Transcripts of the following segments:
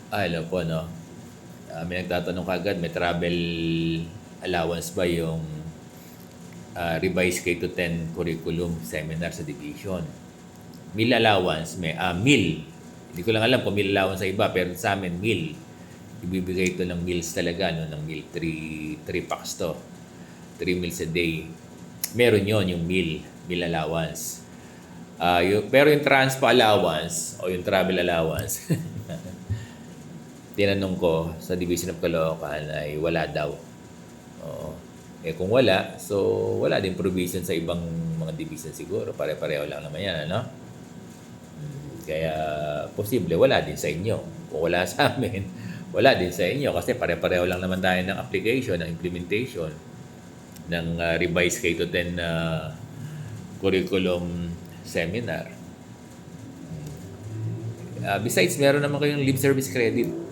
Hello po, no? May nagtatanong kagad, may travel allowance ba yung revised K-10 curriculum seminar sa division? Meal allowance, meal. Hindi ko lang alam kung meal allowance sa iba, pero sa amin, meal. Ibibigay ito ng meals talaga, no? Ng meal, 3 packs to. 3 meals a day. Meron yon yung meal allowance. Pero yung transpo allowance o yung travel allowance, tinanong ko sa Division of Caloocan ay wala daw. Oo. Kung wala, so wala din provision sa ibang mga division siguro. Pare-pareho lang naman yan, ano? Kaya posible wala din sa inyo. Kung wala sa amin, wala din sa inyo kasi pare-pareho lang naman tayo ng application, ng implementation ng revised K-10 curriculum seminar. Besides, meron naman kayong lip service credit.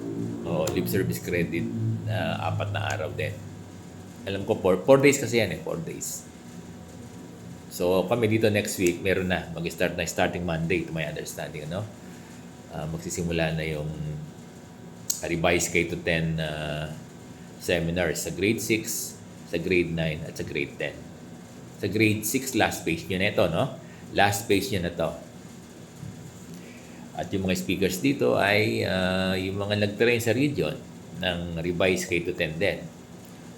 Lip service credit na 4 na araw din. Alam ko, 4 days kasi yan 4 days. So, kami dito next week, meron na. Mag-start na starting Monday, to my understanding, ano? Magsisimula na yung revised K-10 seminars sa grade 6, sa grade 9, at sa grade 10. Sa grade 6, last page nyo na ito, no? Last page nyo na to. At yung mga speakers dito ay yung mga nag-train sa region ng revised K-10 din.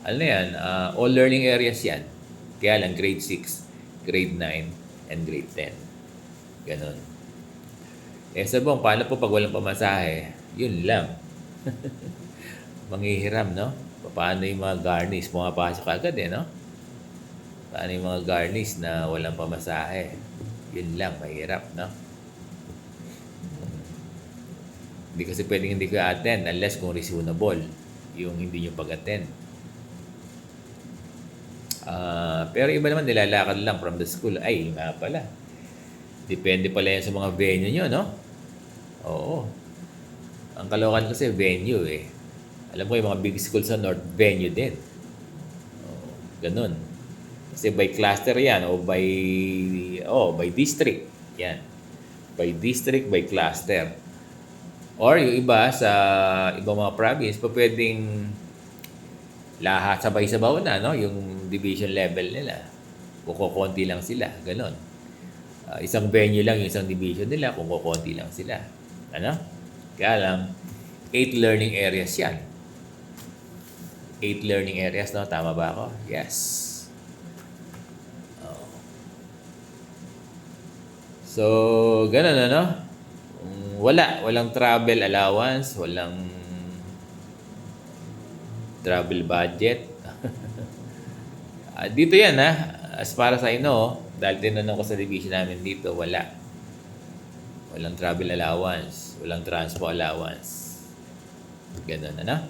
Ano yan? All learning areas yan. Kaya lang grade 6, grade 9, and grade 10. Ganon. Sabong, paano po pag walang pamasahe? Yun lang. Manghihiram, no? Paano yung mga garnish? Pumapasok agad no? Paano yung mga garnish na walang pamasahe? Yun lang, mahirap, no? Hindi kasi pwedeng hindi ka attend unless kung reasonable yung hindi nyo pag-attend. Pero iba naman nilalakad lang from the school. Ay, nga pala. Depende pala yan sa mga venue nyo, no? Oo. Ang Caloocan kasi venue Alam ko yung mga big school sa North, venue din. Ganun. Kasi by cluster yan o by district. Yan. By district, by cluster. Or yung iba sa ibang mga province, pwedeng lahat sabay-sabaw na, no? Yung division level nila. Kukunti lang sila. Ganon. Isang venue lang yung isang division nila kung kukunti lang sila. Ano? Kaya lang, 8 learning areas yan. 8 learning areas, no? Tama ba ako? Yes. So, ganun, ano? Walang travel allowance, walang travel budget. Dito yan, as para sa inyo, dahil tinanong ko sa division namin dito, walang travel allowance, walang transpo allowance. Ganun, ano?